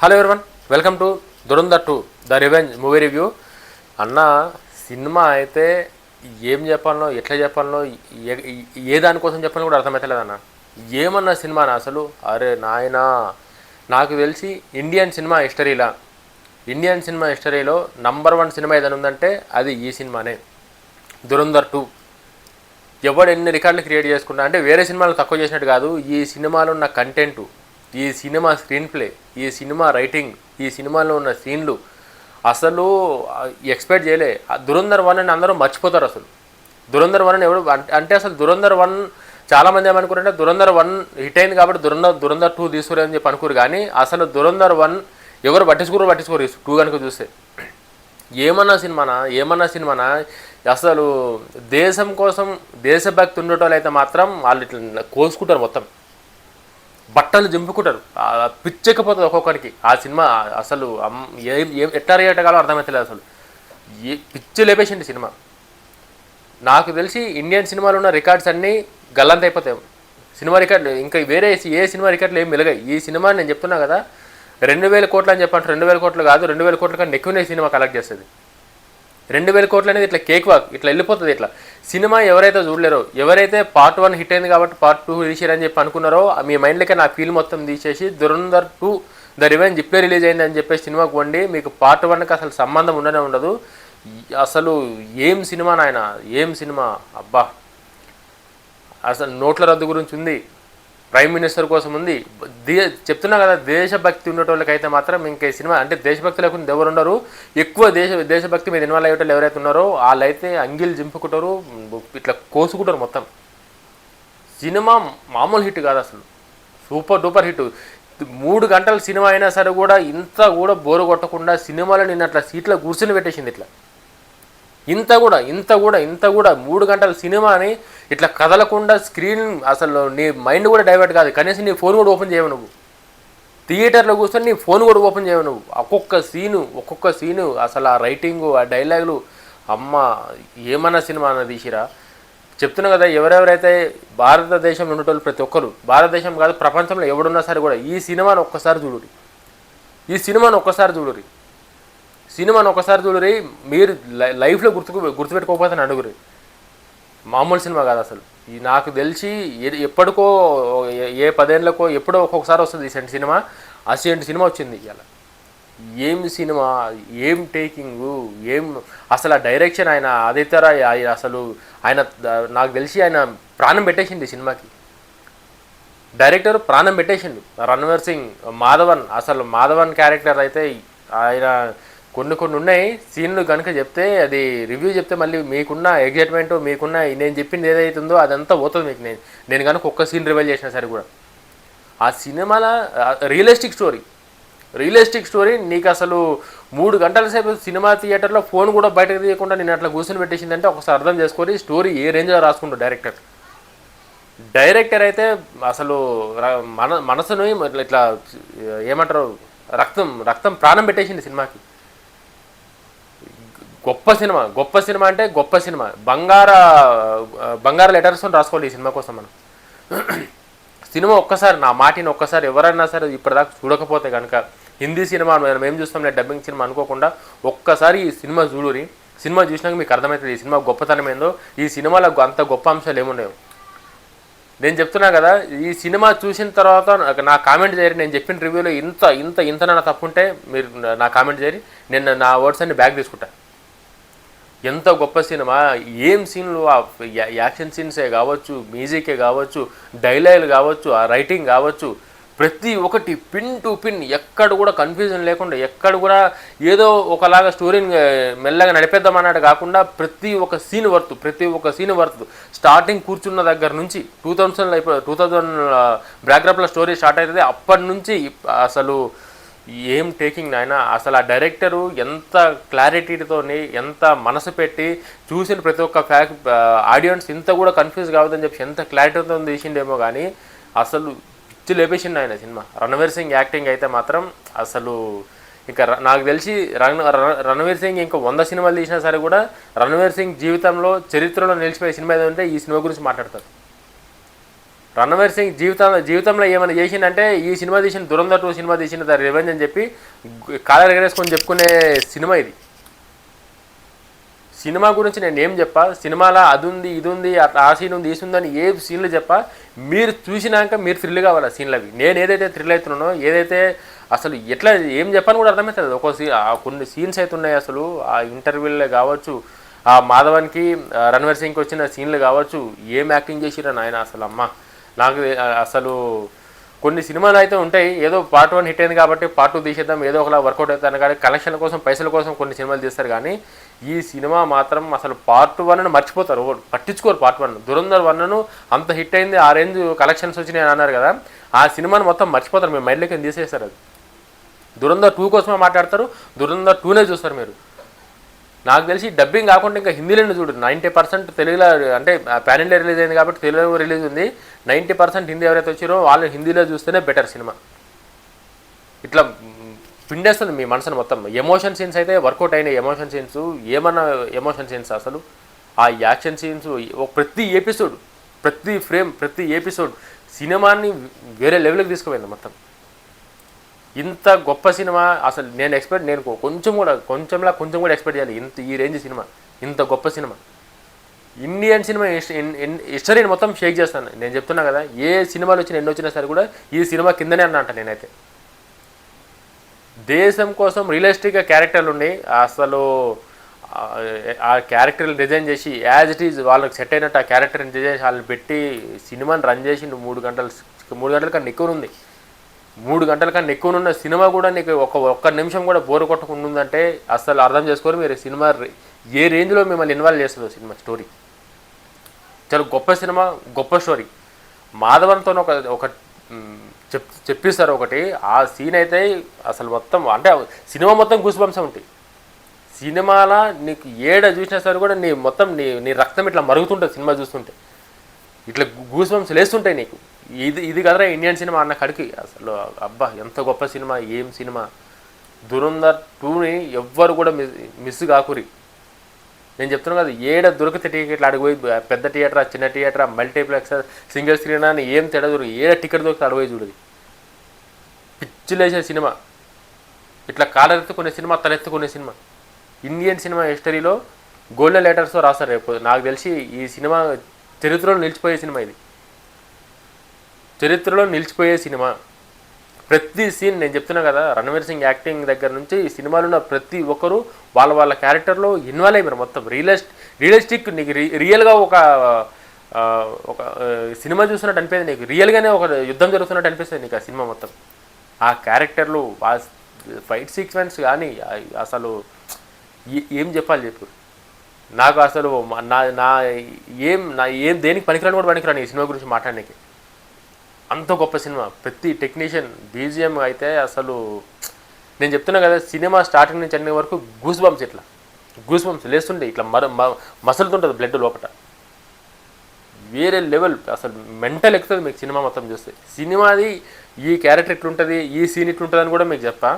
Hello everyone, welcome to Dhurandhar 2 the revenge movie review. అన్న cinema అయితే ఏం చెప్పాలనో ఎట్లా చెప్పాలనో ఏ దానికోసం చెప్పాలని కూడా అర్థమవుతలేదన్న. ఏమన్నా సినిమానా అసలు? అరే నాయనా, నాకు తెలిసి ఇండియన్ సినిమా హిస్టరీలో నంబర్ 1 సినిమా ఏదైనా ఉందంటే అది ఈ సినిమానే, దురంధర్ 2. ఎవడు ఎన్ని రికార్డులు క్రియేట్ చేసుకున్నా అంటే వేరే సినిమాలు తక్కువ చేసినట్టు కాదు, ఈ సినిమాలో ఉన్న కంటెంటు, ఈ సినిమా స్క్రీన్ ప్లే, ఈ సినిమా రైటింగ్, ఈ సినిమాలో ఉన్న సీన్లు అసలు ఎక్స్పెక్ట్ చేయలే. దురంధర్ 1 అని అందరూ మర్చిపోతారు. అసలు దురంధర్ 1 అని ఎవరు అంటే అసలు దురంధర్ 1 చాలామంది ఏమనుకుంటారంటే దురంధర్ 1 హిట్ అయింది కాబట్టి దురంధర్ 2 తీసుకురని చెప్పి అనుకోరు. కానీ అసలు దురంధర్ 1 ఎవరు పట్టించుకోరు 2 కనుక చూస్తే. ఏమన్నా సినిమానా అసలు దేశం కోసం దేశభక్తి ఉండేటోళ్ళు అయితే మాత్రం వాళ్ళు ఇట్లా కోసుకుంటారు, మొత్తం బట్టలు జింపుకుంటారు, పిచ్చెక్కిపోతుంది ఒక్కొక్కరికి ఆ సినిమా. అసలు ఏం ఎట్లా రేయటగాలో అర్థమవుతలేదు. అసలు పిచ్చి లేపేసింది సినిమా. నాకు తెలిసి ఇండియన్ సినిమాలో ఉన్న రికార్డ్స్ అన్నీ గల్లంత అయిపోతాయి. సినిమా రికార్డులు ఇంకా వేరే ఏ సినిమా రికార్డులు ఏం మెలుగాయి. ఈ సినిమా నేను చెప్తున్నా కదా, 2000 కోట్లు అని చెప్పంటే 2000 కోట్లు కాదు, 2000 కోట్ల కన్నా ఎక్కువనే సినిమా కలెక్ట్ చేస్తుంది. 2000 కోట్లు అనేది ఇట్లా కేక్ వాక్ ఇట్లా వెళ్ళిపోతుంది. ఇట్లా సినిమా ఎవరైతే చూడలేరో, ఎవరైతే పార్ట్ 1 హిట్ అయింది కాబట్టి పార్ట్ 2 తీసారని చెప్పి అనుకున్నారో, మీ మైండ్లోకి నా ఫీల్ మొత్తం తీసేసి దురంధర్ 2 ద రివెంజ్ ఇప్పుడే రిలీజ్ అయింది అని చెప్పేసి సినిమాకు వండి మీకు పార్ట్ 1కి అసలు సంబంధం ఉండదు. అసలు ఏం సినిమా నాయన, ఏం సినిమా అబ్బా. అసలు నోట్ల రద్దు గురించి ఉంది, ప్రైమ్ మినిస్టర్ కోసం ఉంది. చెప్తున్నా కదా, దేశభక్తి ఉండేటోళ్ళకైతే మాత్రం ఇంకా ఈ సినిమా అంటే దేశభక్తి లేకుండా ఎవరు ఉన్నారు. ఎక్కువ దేశభక్తి మీద ఇన్వాల్వ్ అయ్యేటోళ్ళు ఎవరైతే ఉన్నారో వాళ్ళైతే అంగిల్ జింపుకుంటారు, ఇట్లా కోసుకుంటారు మొత్తం. సినిమా మామూలు హిట్ కాదు అసలు, సూపర్ డూపర్ హిట్. 3 గంటల సినిమా అయినా సరే కూడా ఇంత కూడా బోరు కొట్టకుండా సినిమాలో నిన్న అట్లా సీట్లో కూర్చొని పెట్టేసింది. ఇట్లా ఇంత కూడా 3 గంటల సినిమాని ఇట్లా కదలకుండా స్క్రీన్ అసలు నీ మైండ్ కూడా డైవర్ట్ కాదు. కనీసం నీ ఫోన్ కూడా ఓపెన్ చేయవు. నువ్వు థియేటర్లో కూర్చొని నీ ఫోన్ కూడా ఓపెన్ చేయవు. నువ్వు ఒక్కొక్క సీను అసలు ఆ రైటింగు, ఆ డైలాగులు, అమ్మ ఏమన్నా సినిమా అన్న తీసిరా. చెప్తున్నా కదా, ఎవరెవరైతే భారతదేశంలో ఉండేటోళ్ళు ప్రతి ఒక్కరు, భారతదేశం కాదు ప్రపంచంలో ఎవడున్నా సరే కూడా ఈ సినిమాను ఒక్కసారి చూడురి. మీరు లైఫ్లో గుర్తుపెట్టుకోకపోతే అడుగురి. మామూలు సినిమా కాదు అసలు. నాకు తెలిసి ఎప్పటికో ఏ 10 ఏళ్ళకో ఎప్పుడో ఒక్కొక్కసారి వస్తుంది ఇసంటి సినిమా. అసలు సినిమా వచ్చింది ఇవాళ. ఏం సినిమా, ఏం టేకింగు, ఏం అసలు ఆ డైరెక్షన్, ఆయన ఆదిత్యరా అసలు ఆయన నాకు తెలిసి ఆయన ప్రాణం పెట్టేసింది ఈ సినిమాకి. డైరెక్టర్ ప్రాణం పెట్టేసిండు. రణ్వీర్ సింగ్, మాధవన్, అసలు మాధవన్ క్యారెక్టర్ అయితే ఆయన కొన్ని ఉన్నాయి సీన్లు కనుక చెప్తే, అది రివ్యూ చెప్తే మళ్ళీ మీకున్న ఎగ్జైట్మెంట్, మీకున్న నేను చెప్పింది ఏదైతుందో అదంతా పోతుంది మీకు. నేను కనుక ఒక్క సీన్ రివైల్ చేసినా సరే కూడా ఆ సినిమాలో రియలిస్టిక్ స్టోరీ నీకు అసలు 3 గంటల సేపు సినిమా థియేటర్లో ఫోన్ కూడా బయటకు తీయకుండా నేను అట్లా కూర్చొని పెట్టేసిందంటే ఒకసారి అర్థం చేసుకొని స్టోరీ ఏ రేంజ్లో రాసుకుంటాడు డైరెక్టర్ అయితే అసలు మనసును ఇట్లా ఏమంటారు, రక్తం ప్రాణం పెట్టేసింది సినిమాకి. గొప్ప సినిమా అంటే గొప్ప సినిమా. బంగార లెటర్స్ రాసుకోవాలి ఈ సినిమా కోసం మనం. సినిమా ఒక్కసారి, నా మాటిని ఒక్కసారి ఎవరైనా సరే ఇప్పటిదాకా చూడకపోతే కనుక, హిందీ సినిమా మనం ఏం చూస్తాం లేదు, డబ్బింగ్ సినిమా అనుకోకుండా ఒక్కసారి ఈ సినిమా చూడురి. సినిమా చూసినాక మీకు అర్థమవుతుంది ఈ సినిమా గొప్పతనం ఏందో, ఈ సినిమాలో అంత గొప్ప అంశాలు ఏమున్నాయో. నేను చెప్తున్నా కదా, ఈ సినిమా చూసిన తర్వాత నా కామెంట్ చేయరు. నేను చెప్పిన రివ్యూలో ఇంత నా తప్పుంటే మీరు నా కామెంట్ చేయరు, నేను నా వర్డ్స్ అన్ని బ్యాక్ తీసుకుంటా. ఎంత గొప్ప సినిమా, ఏం సీన్లు, ఆ యాక్షన్ సీన్సే కావచ్చు, మ్యూజికే కావచ్చు, డైలాగులు కావచ్చు, ఆ రైటింగ్ కావచ్చు, ప్రతి ఒక్కటి పిన్ టు పిన్, ఎక్కడ కూడా కన్ఫ్యూజన్ లేకుండా, ఎక్కడ కూడా ఏదో ఒకలాగా స్టోరీని మెల్లగా నడిపేద్దామన్నట్టు కాకుండా ప్రతి ఒక్క సీన్ వర్త్. స్టార్టింగ్ కూర్చున్న దగ్గర నుంచి 2000 బ్యాక్గ్రౌండ్లో స్టోరీ స్టార్ట్ అవుతుంది. అప్పటి నుంచి అసలు ఏం టేకింగ్ ఆయన. అసలు ఆ డైరెక్టరు ఎంత క్లారిటీతోని, ఎంత మనసు పెట్టి చూసిన ప్రతి ఒక్క ఆడియన్స్ ఇంత కూడా కన్ఫ్యూజ్ కావద్దని చెప్పి ఎంత క్లారిటీతో తీసిండేమో కానీ అసలు పిచ్చి లేపేసిండు ఆయన సినిమా. రణ్వీర్ సింగ్ యాక్టింగ్ అయితే మాత్రం అసలు ఇంకా నాకు తెలిసి రణ్వీర్ సింగ్ ఇంకా 100 సినిమాలు తీసినా సరే కూడా రణ్వీర్ సింగ్ జీవితంలో చరిత్రలో నిలిచిపోయే సినిమా ఏదంటే ఈ సినిమా గురించి మాట్లాడతారు. రణవీర్ సింగ్ జీవితంలో ఏమైనా చేసిందంటే ఈ సినిమా తీసిన దురంధర్ 2 సినిమా తీసిన ద రివెంజ్ అని చెప్పి కాలర్ ఎగరేసుకొని చెప్పుకునే సినిమా ఇది. సినిమా గురించి నేను ఏం చెప్పా, సినిమాలో అది ఉంది ఇది ఉంది ఆ సీన్ ఉంది ఈ సీన్ ఉందని ఏ సీన్లు చెప్పా, మీరు చూసినాక మీరు థ్రిల్ కావాలి ఆ సీన్లు అవి. నేను ఏదైతే థ్రిల్ అవుతున్నానో ఏదైతే అసలు ఎట్లా ఏం చెప్పని కూడా అర్థమవుతుంది. కొన్ని సీన్స్ అయితే ఉన్నాయి అసలు ఆ ఇంటర్వ్యూలే కావచ్చు, ఆ మాధవన్కి రణవీర్ సింగ్కి వచ్చిన సీన్లు కావచ్చు, ఏం యాక్టింగ్ చేసిరా నాయన అసలు. అమ్మ నాకు అసలు కొన్ని సినిమాలు అయితే ఉంటాయి ఏదో పార్ట్ 1 హిట్ అయింది కాబట్టి పార్ట్ 2 తీసేద్దాం ఏదో ఒకలా వర్కౌట్ అవుతాను కానీ కలెక్షన్ల కోసం పైసల కోసం కొన్ని సినిమాలు తీస్తారు. కానీ ఈ సినిమా మాత్రం అసలు పార్ట్ 1ను మర్చిపోతారు, పట్టించుకోరు. పార్ట్ 1 దురంధర్ 1ను అంత హిట్ అయింది, ఆ రేంజ్ కలెక్షన్స్ వచ్చినాయి అన్నారు కదా, ఆ సినిమాను మొత్తం మర్చిపోతారు, మేము మైండ్లోకి తీసేస్తారు. అది దురంధర్ 2 కోసమే మాట్లాడతారు, దురంధర్ 2నే చూస్తారు మీరు. నాకు తెలిసి డబ్బింగ్ కాకుండా ఇంకా హిందీలోనే చూడు. 90% తెలుగులో అంటే పాన్ ఇండియా రిలీజ్ అయింది కాబట్టి తెలుగులో రిలీజ్ ఉంది. 90% హిందీ ఎవరైతే వచ్చారో వాళ్ళు హిందీలో చూస్తేనే బెటర్ సినిమా. ఇట్లా పిండేస్తుంది మీ మనసును మొత్తం. ఎమోషన్ సీన్స్ అయితే వర్కౌట్ అయినాయి. ఎమోషన్ సీన్స్ ఏమన్నా ఎమోషన్ సీన్స్ అసలు ఆ యాక్షన్ సీన్స్ ప్రతి ఎపిసోడ్ ప్రతి ఫ్రేమ్ ప్రతి ఎపిసోడ్ సినిమాని వేరే లెవెల్కి తీసుకుపోయింది మొత్తం. ఇంత గొప్ప సినిమా అసలు నేను కొంచెం కూడా ఎక్స్పెక్ట్ చేయాలి ఈ రేంజ్ సినిమా, ఇంత గొప్ప సినిమా. ఇండియన్ సినిమా హిస్టరీని మొత్తం షేక్ చేస్తాను. నేను చెప్తున్నా కదా, ఏ సినిమాలు వచ్చినా ఎన్ని వచ్చినా సరే కూడా ఈ సినిమా కిందనే అంట నేనైతే. దేశం కోసం రియలిస్టిక్గా క్యారెక్టర్లు ఉన్నాయి. అసలు ఆ క్యారెక్టర్లు డిజైన్ చేసి యాజ్ ఇట్ ఈజ్ వాళ్ళకి సెట్ అయినట్టు ఆ క్యారెక్టర్ని డిజైన్ చేసి వాళ్ళని పెట్టి సినిమాని రన్ చేసి 3 గంటల కన్నా ఎక్కువ ఉంది. 3 గంటల కన్నా ఎక్కువ ఉన్న సినిమా కూడా నీకు ఒక్క నిమిషం కూడా బోరు కొట్టకుండా ఉందంటే అసలు అర్థం చేసుకోరు మీరు సినిమా ఏ రేంజ్లో మిమ్మల్ని ఇన్వాల్వ్ చేస్తుందో సినిమా స్టోరీ. చాలా గొప్ప సినిమా, గొప్ప స్టోరీ. మాధవన్తో ఒక చెప్పిస్తారు ఒకటి, ఆ సీన్ అయితే అసలు మొత్తం అంటే సినిమా మొత్తం గూస్ బంప్స్ ఉంటాయి. సినిమాలో నీకు ఏడ చూసినా సరే కూడా నీ రక్తం ఇట్లా మరుగుతుంటుంది సినిమా చూస్తుంటే, ఇట్లా గూస్ బంప్స్ లేస్తుంటాయి నీకు. ఇది కదరా ఇండియన్ సినిమా అన్న కడికి. అసలు అబ్బా ఎంత గొప్ప సినిమా, ఏం సినిమా. దురంధర్ 2ని ఎవ్వరు కూడా మిస్ కాకురి. నేను చెప్తున్నాను కదా, ఏడ దొరికితే టికెట్లు అడిగిపోయి పెద్ద థియేటరా చిన్న థియేటరా మల్టీప్లెక్స్ సింగిల్ స్క్రీన్ అని ఏం తేడా దొరికి ఏడ టికెట్ దొరికితే అడిగిపోయి చూడదు. పిచ్చిలేసే సినిమా, ఇట్లా కాలరెత్తుకునే సినిమా, తలెత్తుకునే సినిమా. ఇండియన్ సినిమా హిస్టరీలో గోల్డెన్ లెటర్స్తో రాస్తారు రేపు. నాకు తెలిసి ఈ సినిమా చరిత్రలో నిలిచిపోయే సినిమా, ఇది చరిత్రలో నిలిచిపోయే సినిమా. ప్రతి సీన్ నేను చెప్తున్నా కదా, రణవీర్ సింగ్ యాక్టింగ్ దగ్గర నుంచి ఈ సినిమాలో ఉన్న ప్రతి ఒక్కరు వాళ్ళ క్యారెక్టర్లో ఇన్వాల్వ్ అయ్యారు మొత్తం. రియలిస్టిక్ నీకు రియల్గా ఒక సినిమా చూస్తున్నట్టు అనిపిస్తుంది నీకు, రియల్గానే ఒక యుద్ధం జరుగుతున్నట్టు అనిపిస్తుంది నీకు ఆ సినిమా మొత్తం. ఆ క్యారెక్టర్లు, ఆ ఫైట్ సీక్వెన్స్ కానీ అసలు ఏం చెప్పు. నాకు అసలు నా ఏం దేనికి పనికిరాని కూడా పనికిరాను ఈ సినిమా గురించి మాట్లాడడానికి. అంత గొప్ప సినిమా. ప్రతి టెక్నీషియన్ బీజిఎం అయితే అసలు నేను చెప్తున్నా కదా, సినిమా స్టార్టింగ్ నుంచి అన్ని వరకు గూస్ బంప్స్, ఇట్లా గూస్ బంప్స్ లేస్తుండే, ఇట్లా మసలుతుంటుంది బ్లడ్ లోపల. వేరే లెవెల్, అసలు మెంటల్ ఎక్కుతుంది మీకు సినిమా మొత్తం చూస్తే. సినిమాది ఈ క్యారెక్టర్ ఇట్లుంటుంది, ఈ సీన్ ఇట్లుంటుంది అని కూడా మీకు చెప్పా.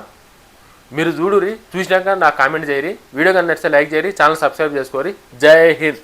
మీరు చూడురి, చూసినాక నాకు కామెంట్ చేయరి, వీడియో కానీ నచ్చితే లైక్ చేయరి, ఛానల్ సబ్స్క్రైబ్ చేసుకోరి. జై హింద్.